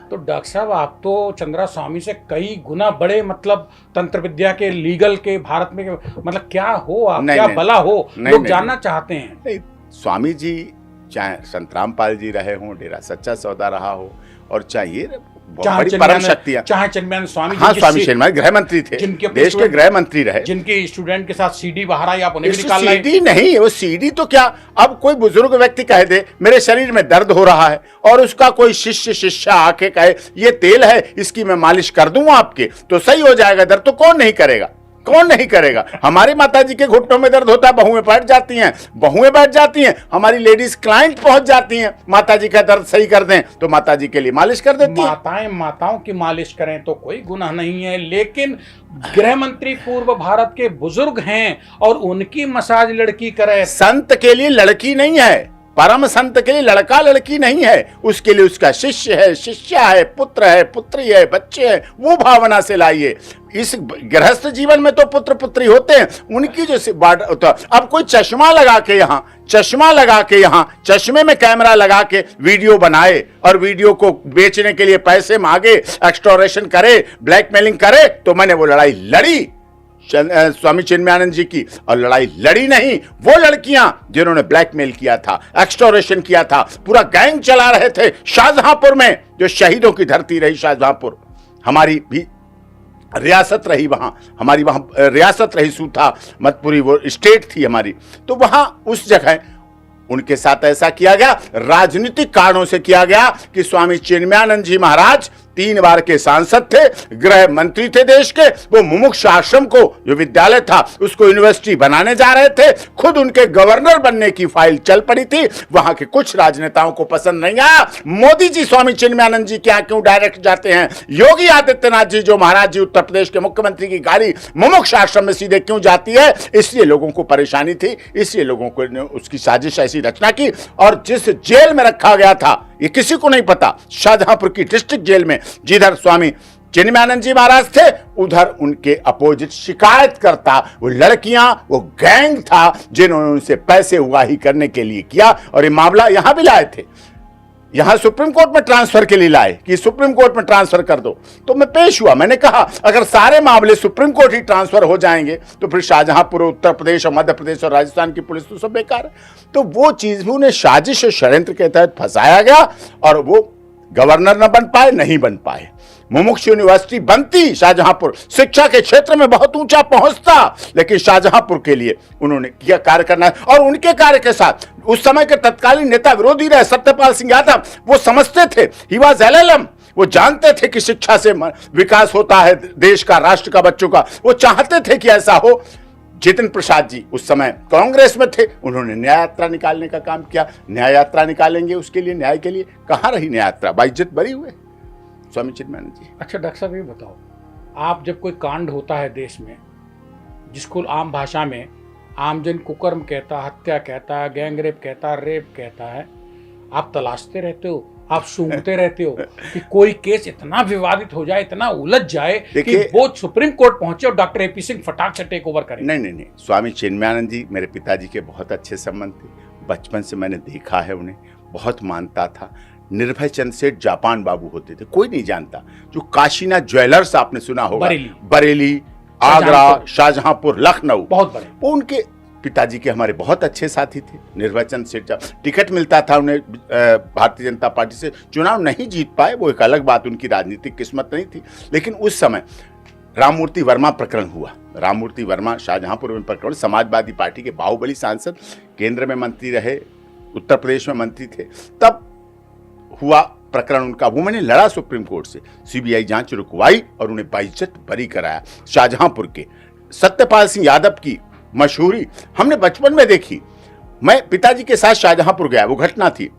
तो डॉक्टर साहब, आप तो चंद्रा स्वामी से कई गुना बड़े, मतलब तंत्र विद्या के, लीगल के, भारत में मतलब क्या हो आप, क्या भला हो, लोग जानना चाहते हैं। नहीं, स्वामी जी चाहे संतराम पाल जी रहे हों, डेरा सच्चा सौदा रहा हो, और चाहे परम शक्तियां, चाहे चिन्मयानंद स्वामी, हाँ, स्वामी चिन्मयानंद गृह मंत्री थे, देश के गृह मंत्री रहे, जिनके स्टूडेंट के साथ सीडी बाहर आई, आप उन्हें भी निकाल लाए। सीडी नहीं, वो सीडी तो क्या, अब कोई बुजुर्ग व्यक्ति कह दे मेरे शरीर में दर्द हो रहा है, और उसका कोई शिष्य आके कहे ये तेल है, इसकी मैं मालिश कर दूं आपके, तो सही हो जाएगा दर्द, तो कौन नहीं करेगा, कौन नहीं करेगा। हमारी माताजी के घुटनों में दर्द होता है, बहुएं बैठ जाती हैं, हमारी लेडीज क्लाइंट पहुंच जाती हैं, माताजी का दर्द सही कर दें तो माताजी के लिए मालिश कर देती हैं। माताओं की मालिश करें तो कोई गुनाह नहीं है, लेकिन गृह मंत्री पूर्व भारत के बुजुर्ग हैं और उनकी मसाज लड़की करे। संत के लिए लड़की नहीं है, परम संत के लिए लड़का लड़की नहीं है, उसके लिए उसका शिष्य है, शिष्या है, पुत्र है, पुत्री है, बच्चे हैं, वो भावना से लाइए। इस गृहस्थ जीवन में तो पुत्र पुत्री होते हैं, उनकी जो अब कोई चश्मा लगा के यहाँ चश्मे में कैमरा लगा के वीडियो बनाए और वीडियो को बेचने के लिए पैसे मांगे, एक्सटोर्शन करे, ब्लैकमेलिंग करे, तो मैंने वो लड़ाई लड़ी स्वामी चिन्मयानंद जी की, और लड़ाई लड़ी नहीं वो लड़कियां जिन्होंने ब्लैकमेल किया था, एक्सटोर्शन किया था, पूरा गैंग चला रहे थे शाहजहांपुर में, जो शहीदों की धरती रही शाहजहांपुर, हमारी भी रियासत रही, हमारी वहां रियासत रही, सूथा मतपुरी वो स्टेट थी हमारी, तो वहां उस जगह उनके साथ ऐसा किया गया, राजनीतिक कारणों से किया गया कि स्वामी चिन्मयानंद जी महाराज 3 बार के सांसद थे, गृह मंत्री थे देश के, वो मुमुक्ष आश्रम को, जो विद्यालय था, उसको यूनिवर्सिटी बनाने जा रहे थे, खुद उनके गवर्नर बनने की फाइल चल पड़ी थी, वहां के कुछ राजनेताओं को पसंद नहीं आया, मोदी जी स्वामी चिन्मयानंद जी के यहाँ क्यों डायरेक्ट जाते हैं, योगी आदित्यनाथ जी जो महाराज जी उत्तर प्रदेश के मुख्यमंत्री की गाड़ी मुमुक्ष आश्रम में सीधे क्यों जाती है, इसलिए लोगों को परेशानी थी, इसलिए लोगों को उसकी साजिश ऐसी रचना की, और जिस जेल में रखा गया था ये किसी को नहीं पता, शाहजहांपुर की डिस्ट्रिक्ट जेल में, जिधर स्वामी चिन्मयानंद जी महाराज थे, उधर उनके अपोजिट शिकायत करता वो लड़कियां, वो गैंग था जिन्होंने उनसे पैसे उगाही करने के लिए किया, और ये मामला यहां भी लाए थे, यहां सुप्रीम कोर्ट में ट्रांसफर के लिए लाए कि सुप्रीम कोर्ट में ट्रांसफर कर दो, तो मैं पेश हुआ, मैंने कहा अगर सारे मामले सुप्रीम कोर्ट ही ट्रांसफर हो जाएंगे तो फिर शाहजहांपुर, उत्तर प्रदेश और मध्य प्रदेश और राजस्थान की पुलिस तो सब बेकार है। तो वो चीज भी उन्हें साजिश और षड्यंत्र के तहत फंसाया गया, और वो गवर्नर न बन पाए, नहीं बन पाए। मुमुक्ष यूनिवर्सिटी बनती, शाहजहांपुर शिक्षा के क्षेत्र में बहुत ऊंचा पहुंचता, लेकिन शाहजहांपुर के लिए उन्होंने किया कार्य करना है, और उनके कार्य के साथ उस समय के तत्कालीन नेता विरोधी रहे सत्यपाल सिंह यादव, वो समझते थे, ही वाज LLM, वो जानते थे कि शिक्षा से विकास होता है देश का, राष्ट्र का, बच्चों का, वो चाहते थे कि ऐसा हो। जितिन प्रसाद जी उस समय कांग्रेस में थे, उन्होंने न्याय यात्रा निकालने का काम किया, न्याय यात्रा निकालेंगे उसके लिए, न्याय के लिए, कहां रही न्याय यात्रा, बाइज्जत बरी हुए स्वामी चिन्मयानंद जी। अच्छा डॉक्टर साहब, ये बताओ, आप जब कोई कांड होता है देश में, जिसको आम भाषा में आमजन कुकर्म कहता, हत्या कहता है, गैंगरेप कहता है, रेप कहता है, आप तलाशते रहते हो, आप सूंघते रहते हो कि कोई केस इतना विवादित हो जाए, इतना उलझ जाए कि वो सुप्रीम कोर्ट पहुंचे और डॉक्टर AP सिंह फटाक से टेक ओवर करें। नहीं, स्वामी चिन्मयानंद जी मेरे पिताजी के बहुत अच्छे संबंध थे, बचपन से मैंने देखा है, उन्हें बहुत मानता था। निर्भय चंद सेठ जापान बाबू होते थे, कोई नहीं जानता, जो काशीनाथ ज्वेलर्स आपने सुना होगा, बरेली, आगरा, शाहजहांपुर, लखनऊ, बहुत बड़े, वो उनके पिताजी के हमारे बहुत अच्छे साथी थे। निर्भय चंद सेठ, टिकट मिलता था उन्हें भारतीय जनता पार्टी से, चुनाव नहीं जीत पाए, वो एक अलग बात, उनकी राजनीतिक किस्मत नहीं थी, लेकिन उस समय राममूर्ति वर्मा प्रकरण हुआ, राममूर्ति वर्मा शाहजहांपुर में प्रकरण, समाजवादी पार्टी के बाहुबली सांसद, केंद्र में मंत्री रहे, उत्तर प्रदेश में मंत्री थे, तब हुआ प्रकरण उनका, वो मैंने लड़ा सुप्रीम कोर्ट से, CBI जांच रुकवाई और उन्हें बाइज्जत बरी कराया। शाहजहांपुर के सत्यपाल सिंह यादव की मशहूरी हमने बचपन में देखी, मैं पिताजी के साथ शाहजहांपुर गया, वो घटना थी,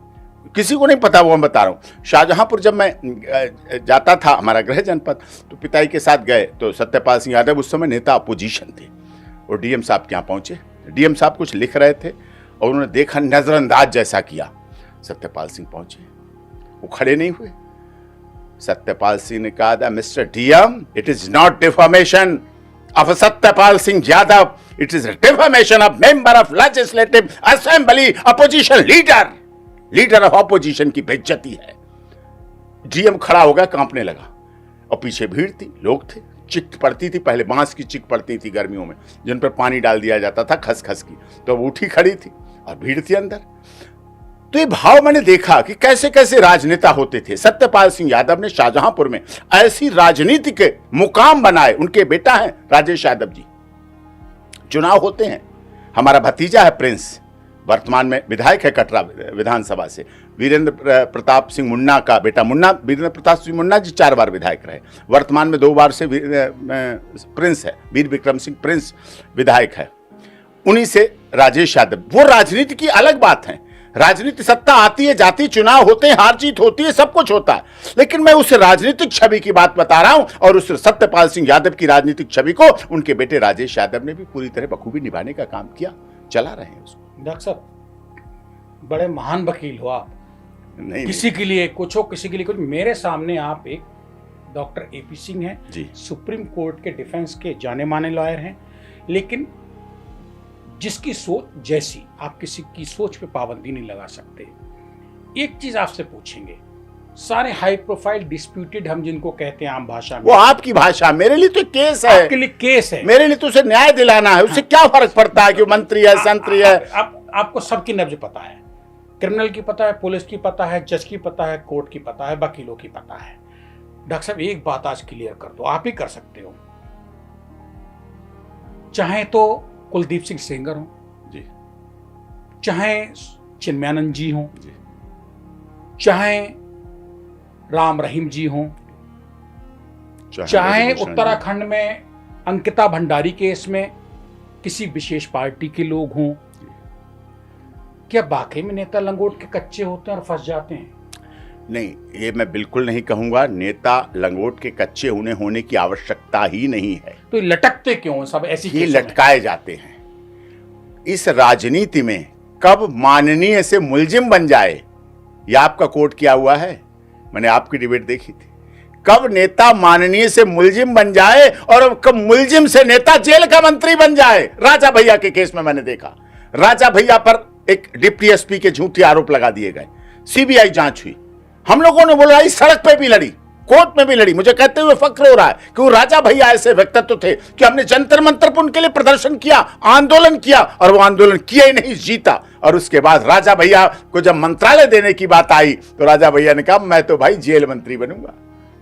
किसी को नहीं पता, वो हम बता रहा हूँ। शाहजहांपुर जब मैं जाता था, हमारा गृह जनपद, तो पिताजी के साथ गए, तो सत्यपाल सिंह यादव उस समय नेता अपोजिशन थे, और DM साहब के यहाँ पहुंचे, DM साहब कुछ लिख रहे थे और उन्होंने देखा, नजरअंदाज जैसा किया, सत्यपाल सिंह पहुंचे, वो खड़े नहीं हुए, सत्यपाल सिंह ने कहा, mister DM, it is not deformation of Satyapal Singh Yadav, it is a defamation of member of legislative assembly, opposition leader of opposition की बेइज्जती है। डीएम खड़ा हो गया, कांपने लगा, और पीछे भीड़ थी, लोग थे, चिक पड़ती थी, पहले बांस की चिक पड़ती थी गर्मियों में, जिन पर पानी डाल दिया जाता था खसखस की, तो अब उठी खड़ी थी और भीड़ थी अंदर। तो ये भाव मैंने देखा कि कैसे कैसे राजनेता होते थे। सत्यपाल सिंह यादव ने शाहजहांपुर में ऐसी राजनीति के मुकाम बनाए। उनके बेटा हैं राजेश यादव जी, चुनाव होते हैं, हमारा भतीजा है प्रिंस, वर्तमान में विधायक है कटरा विधानसभा से, वीरेंद्र प्रताप सिंह मुन्ना का बेटा मुन्ना, वीरेंद्र प्रताप सिंह मुन्ना जी 4 बार विधायक रहे, वर्तमान में 2 बार से प्रिंस है, वीर विक्रम सिंह प्रिंस विधायक है, उन्हीं से राजेश यादव। वो राजनीति की अलग बात है, राजनीति सत्ता आती है जाती, चुनाव होते हैं, हार जीत होती है, सब कुछ होता है, लेकिन मैं उस राजनीतिक छवि की बात बता रहा हूं, और उस सत्यपाल सिंह यादव की राजनीतिक छवि को उनके बेटे राजेश यादव ने भी पूरी तरह बखूबी निभाने का काम किया, चला रहे हैं उसको। डॉक्टर साहब बड़े महान वकील हो आप, नहीं, किसी के लिए कुछ हो, किसी के लिए कुछ। मेरे सामने आप एक डॉक्टर एपी सिंह हैं जी, सुप्रीम कोर्ट के डिफेंस के जाने माने लॉयर हैं, लेकिन जिसकी सोच जैसी, आप किसी की सोच पे पाबंदी नहीं लगा सकते। एक चीज आपसे पूछेंगे, सारे हाई प्रोफाइल डिस्प्यूटेड हम जिनको कहते हैं आम भाषा में, वो आपकी भाषा, मेरे लिए तो केस है, आपके लिए केस है, मेरे लिए तो उसे न्याय दिलाना है, उससे क्या फर्क पड़ता है कि वो मंत्री है, संतरी है। आपको सबकी नब्ज पता है, क्रिमिनल की पता है, पुलिस की पता है, जज की पता है, कोर्ट की पता है, वकीलों की पता है। डॉक्टर साहब एक बात आज क्लियर कर दो, आप ही कर सकते हो, चाहे तो कुलदीप सिंह सेंगर हो जी, चाहे चिन्मयानंद जी हो जी, चाहे राम रहीम जी हो, चाहे उत्तराखंड में अंकिता भंडारी केस में किसी विशेष पार्टी के लोग हों, क्या वाकई में नेता लंगोट के कच्चे होते हैं और फंस जाते हैं? नहीं, ये मैं बिल्कुल नहीं कहूंगा, नेता लंगोट के कच्चे होने की आवश्यकता ही नहीं है। तो लटकते क्यों सब ऐसी ये लटकाए जाते हैं। इस राजनीति में कब माननीय से मुलजिम बन जाए, यह आपका कोट किया हुआ है, मैंने आपकी डिबेट देखी थी, कब नेता माननीय से मुलजिम बन जाए और कब मुलजिम से नेता जेल का मंत्री बन जाए। राजा भैया के केस में मैंने देखा, राजा भैया पर एक डिप्टी एसपी के झूठे आरोप लगा दिए गए, सीबीआई जांच हुई, हम लोगों ने बोला इस सड़क पे भी लड़ी, कोर्ट में भी लड़ी, मुझे कहते हुए फक्र हो रहा है कि वो राजा भैया ऐसे व्यक्तित्व थे कि हमने जंतर मंतर पर उनके लिए प्रदर्शन किया, आंदोलन किया, और वो आंदोलन किया ही नहीं, जीता। और उसके बाद राजा भैया को जब मंत्रालय देने की बात आई तो राजा भैया ने कहा मैं तो भाई जेल मंत्री बनूंगा,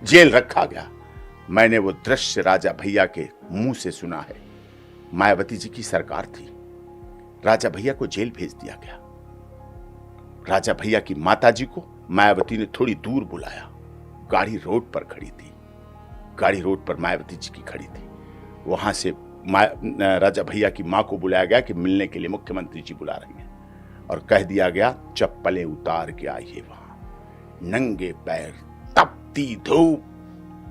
जेल रखा गया। मैंने वो दृश्य राजा भैया के मुंह से सुना है। मायावती जी की सरकार थी, राजा भैया को जेल भेज दिया गया। राजा भैया की माता जी को मायावती ने थोड़ी दूर बुलाया, गाड़ी रोड पर खड़ी थी, गाड़ी रोड पर मायावती जी की खड़ी थी, वहां से राजा भैया की मां को बुलाया गया कि मिलने के लिए मुख्यमंत्री जी बुला रही हैं, और कह दिया गया चप्पलें उतार के आइए। वहां नंगे पैर, तपती धूप,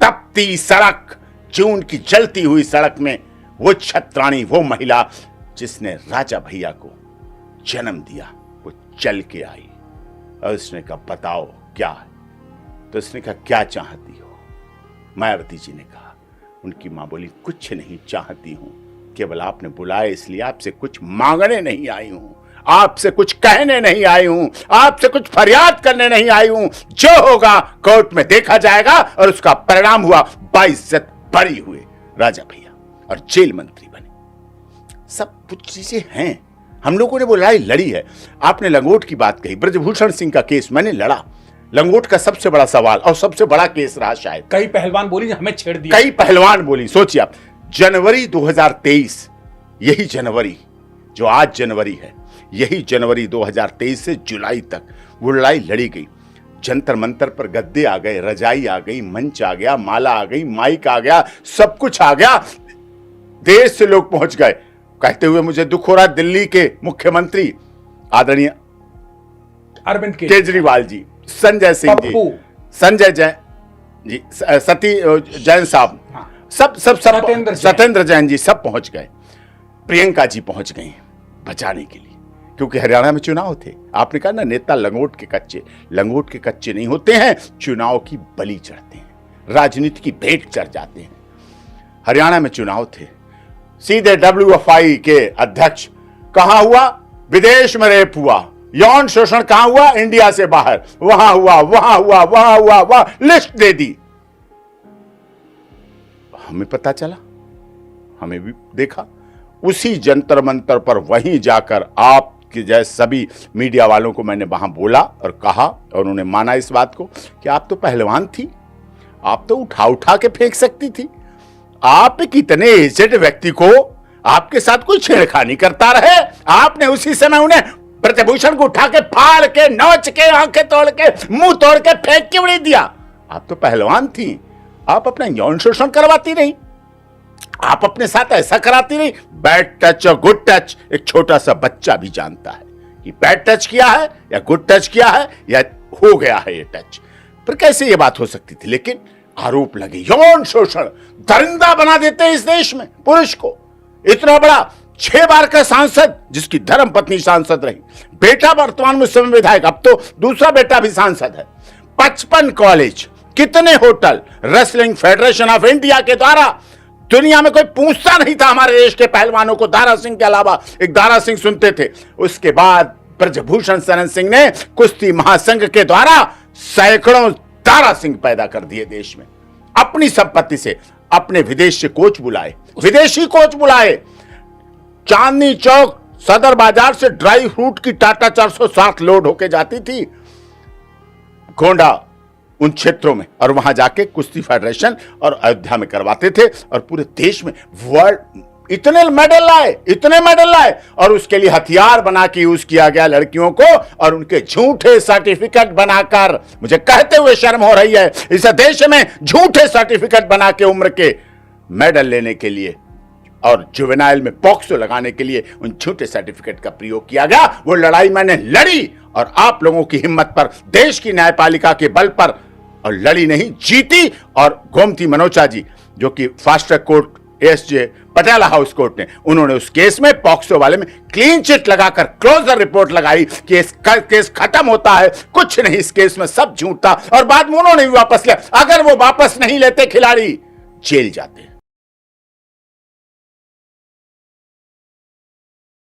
तपती सड़क, जून की जलती हुई सड़क में वो छत्राणी, वो महिला जिसने राजा भैया को जन्म दिया, वो चल के आई और उसने कहा बताओ क्या है। तो उसने कहा क्या चाहती हो? मायावती जी ने कहा, उनकी मां बोली कुछ नहीं चाहती हूं, केवल आपने बुलाया इसलिए, आपसे कुछ मांगने नहीं आई हूं, आपसे कुछ कहने नहीं आई हूं, आपसे कुछ फरियाद करने नहीं आई हूं, जो होगा कोर्ट में देखा जाएगा। और उसका परिणाम हुआ, बाइज्जत बरी हुए राजा भैया और जेल मंत्री बने। सब कुछ चीजें हैं, हम लोगों ने वो लड़ाई लड़ी है। आपने लंगोट की बात कही, ब्रजभूषण सिंह का केस मैंने लड़ा, लंगोट का सबसे बड़ा सवाल और सबसे बड़ा केस रहा शायद। कई पहलवान बोली हमें छेड़ दिया, कई पहलवान बोली, सोचिए आप, जनवरी 2023, यही जनवरी जो आज जनवरी है, यही जनवरी 2023 से जुलाई तक वो लड़ाई लड़ी गई। जंतर मंतर पर गद्दे आ गए, रजाई आ गई, मंच आ गया, माला आ गई, माइक आ गया, सब कुछ आ गया, देश से लोग पहुंच गए। कहते हुए मुझे दुख हो रहा, दिल्ली के मुख्यमंत्री आदरणीय अरविंद केजरीवाल जी, संजय सिंह जी, संजय जैन जी, सती जैन साहब, हाँ, सब सत्येंद्र जैन जी, सब पहुंच गए। प्रियंका जी पहुंच गई बचाने के लिए, क्योंकि हरियाणा में चुनाव थे। आपने कहा ना नेता लंगोट के कच्चे, लंगोट के कच्चे नहीं होते हैं, चुनाव की बलि चढ़ते हैं, राजनीति की भेंट चढ़ जाते हैं। हरियाणा में चुनाव थे, सीधे WFI के अध्यक्ष, कहां हुआ? विदेश में रेप हुआ, यौन शोषण कहां हुआ? इंडिया से बाहर, वहां हुआ, वहां हुआ, वहां हुआ, वहां लिस्ट दे दी। हमें पता चला, हमें भी देखा। उसी जंतर मंतर पर वहीं जाकर आपके जैसे सभी मीडिया वालों को मैंने वहां बोला और कहा, और उन्होंने माना इस बात को कि आप तो पहलवान थी, आप तो उठा उठा के फेंक सकती थी। आप कितने एजेड व्यक्ति को आपके साथ कोई छेड़खानी करता रहे, आपने उसी समय उन्हें ब्रजभूषण को उठा के फाड़ के नोच के आंखें तोड़ के मुंह तोड़ के फेंक क्यों नहीं दिया? आप तो पहलवान थी, आप अपना यौन शोषण करवाती नहीं, आप अपने साथ ऐसा कराती नहीं। बैड टच और गुड टच एक छोटा सा बच्चा भी जानता है कि बैड टच किया है या गुड टच किया है या हो गया है ये टच। पर कैसे ये बात हो सकती थी? लेकिन आरोप लगे, यौन शोषण दरिंदा बना देते हैं इस देश में पुरुष को। इतना बड़ा 6 बार का सांसद, जिसकी धर्म पत्नी सांसद रही, बेटा वर्तमान में समय विधायक, अब तो दूसरा बेटा भी सांसद है, 55 कॉलेज, कितने hotel, wrestling federation of India के द्वारा दुनिया में कोई पूछता नहीं था हमारे देश के पहलवानों को। दारा सिंह के अलावा एक दारा सिंह सुनते थे। उसके बाद ब्रजभूषण शरण सिंह ने कुश्ती महासंघ के द्वारा सैकड़ों दारा सिंह पैदा कर दिए देश में। अपनी संपत्ति से अपने विदेश से कोच बुलाए, विदेशी कोच बुलाए। चांदनी चौक सदर बाजार से ड्राई फ्रूट की टाटा 407 लोड होके जाती थी गोंडा उन क्षेत्रों में, और वहां जाके कुश्ती फेडरेशन और अयोध्या में करवाते थे, और पूरे देश में वर्ल्ड इतने मेडल लाए, इतने मेडल लाए, और उसके लिए हथियार बना के यूज किया गया लड़कियों को, और उनके झूठे सर्टिफिकेट बनाकर, मुझे कहते हुए शर्म हो रही है, इस देश में झूठे सर्टिफिकेट बना के उम्र के मेडल लेने के लिए और जुवेनाइल में पॉक्सो लगाने के लिए उन झूठे सर्टिफिकेट का प्रयोग किया गया। वो लड़ाई मैंने लड़ी, और आप लोगों की हिम्मत पर, देश की न्यायपालिका के बल पर, और लड़ी नहीं, जीती। और गोमती मनोचा जी, जो कि fast track court SJ Patiala house court ने, उन्होंने उस केस में, पॉक्सो वाले में क्लीन चिट लगाकर क्लोजर रिपोर्ट लगाई कि इस केस खत्म होता है, कुछ नहीं इस केस में, सब झूठ था। और बाद में उन्होंने भी वापस लिया। अगर वो वापस नहीं लेते खिलाड़ी, जेल जाते।